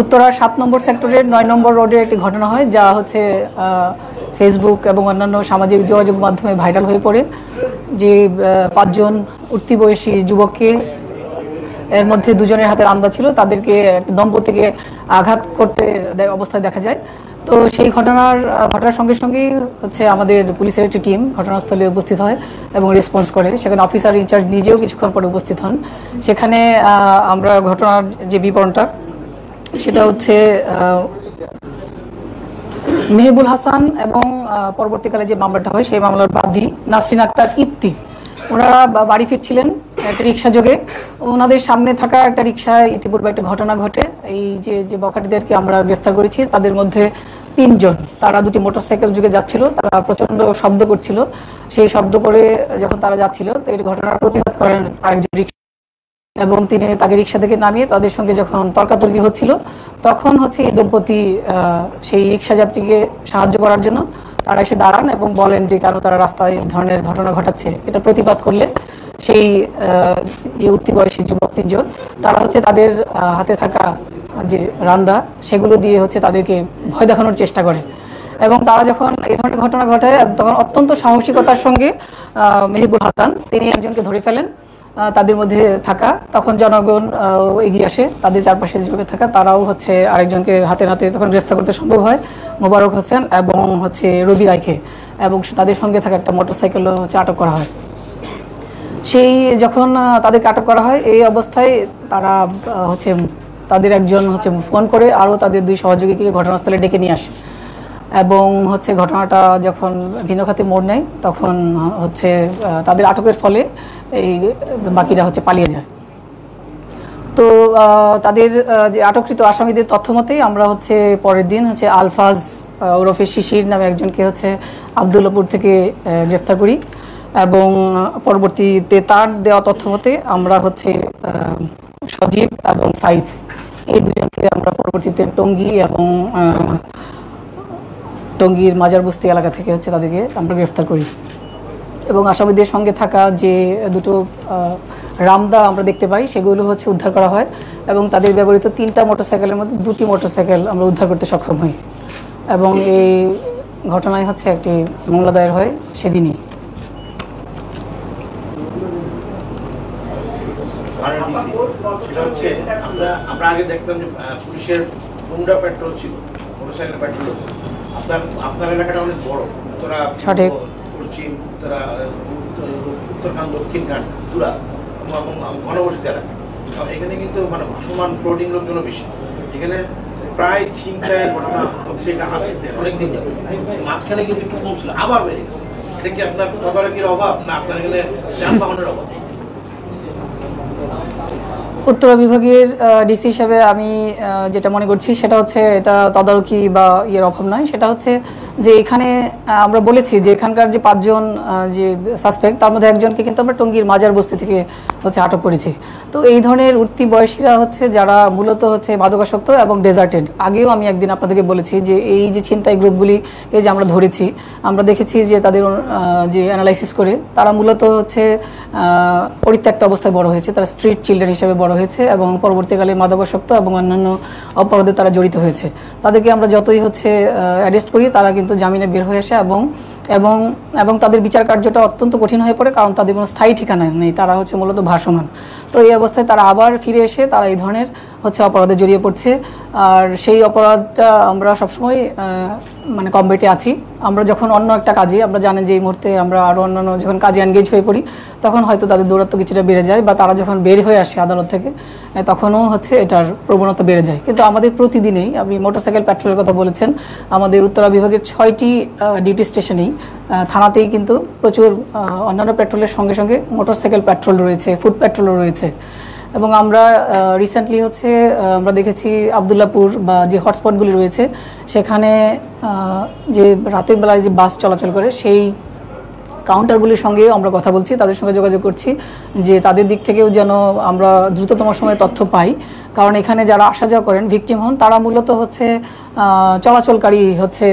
উত্তরা 7 নম্বর সেক্টরের 9 নম্বর রোডের একটি ঘটনা হয়, যা হচ্ছে ফেসবুক এবং অন্যান্য সামাজিক যোগাযোগ মাধ্যমে ভাইরাল হয়ে পড়ে। যে 5 জন উঠতি বয়সী যুবককে, এর মধ্যে 2 জনের হাতে রামদা ছিল, তাদেরকে দম্পতিকে আঘাত করতে অবস্থায় দেখা যায়। তো সেই ঘটনার সঙ্গে সঙ্গেই হচ্ছে আমাদের পুলিশের একটি টিম ঘটনাস্থলে উপস্থিত হয় এবং রেসপন্স করে। সেখানে অফিসার ইনচার্জ নিজেও কিছুক্ষণ পরে উপস্থিত হন। সেখানে আমরা ঘটনার যে বিবরণটা, সেটা হচ্ছে মেহবুল হাসান এবং পরবর্তীকালে যে মামলাটা হয় সেই মামলার বাদী নাসরিন আক্তার ইপ্তি, ওনারা বাড়ি ফিরছিলেন একটা রিক্সা যোগে। ওনাদের সামনে থাকা একটা রিক্সায় ইতিপূর্বে একটা ঘটনা ঘটে। এই যে বখাটিদেরকে আমরা গ্রেফতার করেছি, তাদের মধ্যে 3 জন, তারা 2টি মোটরসাইকেল যোগে যাচ্ছিল। তারা প্রচণ্ড শব্দ করছিল। সেই শব্দ করে যখন তারা যাচ্ছিল, তো এই ঘটনার প্রতিবাদ করেন আরেকজন রিক্সা, এবং তিনি তাকে রিক্সা থেকে নামিয়ে তাদের সঙ্গে যখন তর্কাতর্কি হচ্ছিল, তখন হচ্ছে এই দম্পতি সেই রিক্সা যাত্রীকে সাহায্য করার জন্য তারা এসে দাঁড়ান এবং বলেন যে কেন তারা রাস্তায় এই ধরনের ঘটনা ঘটাচ্ছে। এটা প্রতিবাদ করলে সেই যে উঠতি বয়সী যুবক 3 জন, তারা হচ্ছে তাদের হাতে থাকা যে রান্দা, সেগুলো দিয়ে হচ্ছে তাদেরকে ভয় দেখানোর চেষ্টা করে। এবং তারা যখন এই ধরনের ঘটনা ঘটে, তখন অত্যন্ত সাহসিকতার সঙ্গে মেহবুল হাসান তিনি একজনকে ধরে ফেলেন তাদের মধ্যে থাকা। তখন জনগণ এগিয়ে আসে, তাদের চারপাশে যে থাকা তারাও হচ্ছে আরেকজনকে হাতে হাতে তখন গ্রেফতার করতে সম্ভব হয়, মোবারক হোসেন এবং হচ্ছে রবি রায়কে, এবং তাদের সঙ্গে থাকা একটা মোটরসাইকেলও হচ্ছে আটক করা হয়। সেই যখন তাদেরকে আটক করা হয়, এই অবস্থায় তারা হচ্ছে তাদের একজন হচ্ছে ফোন করে আরও তাদের 2 সহযোগীকে ঘটনাস্থলে ডেকে নিয়ে আসে, এবং হচ্ছে ঘটনাটা যখন ভিন্ন খাতে মোড় নেয়, তখন হচ্ছে তাদের আটকের ফলে এই বাকিরা হচ্ছে পালিয়ে যায়। তো তাদের যে আটককৃত আসামিদের তথ্য মতেই আমরা হচ্ছে পরের দিন হচ্ছে আলফাজ ওরফে শিশির নামে একজনকে হচ্ছে আবদুল্লাপুর থেকে গ্রেফতার করি, এবং পরবর্তীতে তার দেওয়া তথ্য মতে আমরা হচ্ছে সজীব এবং সাইফ, এই 2 জনকে আমরা পরবর্তীতে টঙ্গীর মাজারবস্তি এলাকা থেকে হচ্ছে তাদেরকে আমরা গ্রেফতার করি। এবং আসামিদের সঙ্গে থাকা যে 2টো রামদা আমরা দেখতে পাই, সেগুলো হচ্ছে উদ্ধার করা হয়, এবং তাদের ব্যবহৃত 3টা মোটরসাইকেলের মধ্যে 2টি মোটরসাইকেল আমরা উদ্ধার করতে সক্ষম হই, এবং এই ঘটনায় হচ্ছে একটি মামলা দায়ের হয় সেদিনই। আমরা আগে দেখতাম যে পুলিশের হুন্ডা পেট্রোল ছিল, মোটরসাইকেল পেট্রোল। আপনার এলাকাটা অনেক বড়, উত্তরা পশ্চিম, উত্তরখান, দক্ষিণখান, তুরা এবং ঘনবসতি এলাকা। এখানে কিন্তু মানে ভাসমান ফ্লোটিং লোকজনও বেশি। এখানে প্রায় ছিনতাইয়ের ঘটনা হচ্ছে আসতে অনেকদিন যাবে, মাঝখানে কিন্তু একটু কম ছিল, আবার বেড়ে গেছে। এটা কি আপনার তদারকির অভাব, না আপনার এখানে যানবাহনের অভাব? উত্তরা বিভাগের ডিসি হিসেবে আমি যেটা মনে করছি সেটা হচ্ছে এটা তদারকি বা ইয়ের অভাব নয়, সেটা হচ্ছে যে এখানে আমরা বলেছি যে এখানকার যে 5 জন যে সাসপেক্ট, তার মধ্যে একজনকে কিন্তু আমরা টঙ্গীর মাজারবস্তি থেকে হচ্ছে আটক করেছি। তো এই ধরনের উঠতি বয়সীরা হচ্ছে যারা মূলত হচ্ছে মাদকাসক্ত এবং ডেজার্টেড। আগেও আমি একদিন আপনাদেরকে বলেছি যে এই যে ছিনতাই গ্রুপগুলিকে যে আমরা ধরেছি, আমরা দেখেছি যে তাদের যে অ্যানালাইসিস করে তারা মূলত হচ্ছে পরিত্যক্ত অবস্থায় বড় হয়েছে, তারা স্ট্রিট চিলড্রেন হিসেবে বড় হয়েছে, এবং পরবর্তীকালে মাদকাসক্ত এবং অন্যান্য অপরাধে তারা জড়িত হয়েছে। তাদেরকে আমরা যতই হচ্ছে অ্যারেস্ট করি, তারা কিন্তু জামিনে বের হয়ে আসে, এবং তাদের বিচার কার্যটা অত্যন্ত কঠিন হয়ে পড়ে, কারণ তাদের কোনো স্থায়ী ঠিকানা নেই, তারা হচ্ছে মূলত ভাসমান। তো এই অবস্থায় তারা আবার ফিরে এসে তারা এই ধরনের হচ্ছে অপরাধে জড়িয়ে পড়ছে। আর সেই অপরাধটা আমরা সবসময় মানে কমবেটে আছি। আমরা যখন অন্য একটা কাজে, আমরা জানেন যে এই মুহূর্তে আমরা আরও অন্যান্য যখন কাজে এনগেজ হয়ে পড়ি, তখন হয়তো তাদের দৌরাত্ম্য কিছুটা বেড়ে যায়, বা তারা যখন বের হয়ে আসে আদালত থেকে, তখনও হচ্ছে এটার প্রবণতা বেড়ে যায়। কিন্তু আমাদের প্রতিদিনেই, আপনি মোটরসাইকেল পেট্রোলের কথা বলেছেন, আমাদের উত্তরা বিভাগের 6টি ডিউটি স্টেশনেই, থানাতেই কিন্তু প্রচুর অন্যান্য পেট্রোলের সঙ্গে সঙ্গে মোটরসাইকেল পেট্রোল রয়েছে, ফুড পেট্রোলও রয়েছে। এবং আমরা রিসেন্টলি হচ্ছে আমরা দেখেছি আবদুল্লাপুর বা যে হটস্পটগুলি রয়েছে, সেখানে যে রাতের বেলায় যে বাস চলাচল করে, সেই কাউন্টারগুলির সঙ্গেও আমরা কথা বলছি, তাদের সঙ্গে যোগাযোগ করছি যে তাদের দিক থেকেও যেন আমরা দ্রুততম সময়ে তথ্য পাই। কারণ এখানে যারা আসা যাওয়া করেন, ভিকটিম হন, তারা মূলত হচ্ছে চলাচলকারী হচ্ছে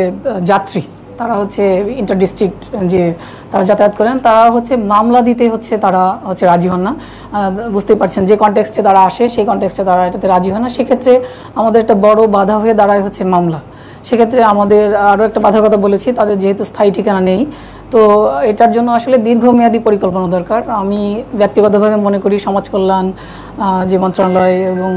যাত্রী, তারা হচ্ছে ইন্টার ডিস্ট্রিক্ট যে তারা যাতায়াত করেন, তারা হচ্ছে মামলা দিতে হচ্ছে তারা হচ্ছে রাজি হন না। বুঝতেই পারছেন যে কনটেক্সটে তারা আসে সেই কনটেক্সটে তারা এটাতে রাজি হয় না। সেক্ষেত্রে আমাদের একটা বড় বাধা হয়ে দাঁড়ায় হচ্ছে মামলা। সেক্ষেত্রে আমাদের আরও একটা বাধার কথা বলেছি, তাদের যেহেতু স্থায়ী ঠিকানা নেই, তো এটার জন্য আসলে দীর্ঘমেয়াদী পরিকল্পনা দরকার। আমি ব্যক্তিগতভাবে মনে করি সমাজ কল্যাণ যে মন্ত্রণালয় এবং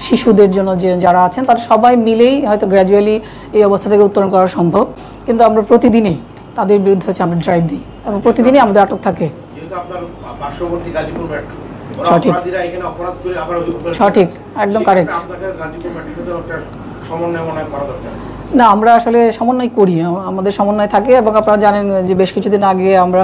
শিশুদের জন্য যে যারা আছেন তারা সবাই মিলেই হয়তো গ্র্যাজুয়ালি এই অবস্থা থেকে উত্তরণ করা সম্ভব। কিন্তু আমরা প্রতিদিনই তাদের বিরুদ্ধে হচ্ছে আমরা ড্রাইভ দিই এবং প্রতিদিনই আমাদের আটক থাকে। যেহেতু আপনার পার্শ্ববর্তী গাজীপুর মেট্রো, সঠিক, অপরাধীরা এখানে অপরাধ করে আবার সঠিক, একদম কারেক্ট। আপনাকে গাজীপুর মেট্রোর সাথে একটা সমন্বয় মনে করা দরকার। না, আমরা আসলে সমন্বয় করি, আমাদের সমন্বয় থাকে। এবং আপনারা জানেন যে বেশ কিছুদিন আগে আমরা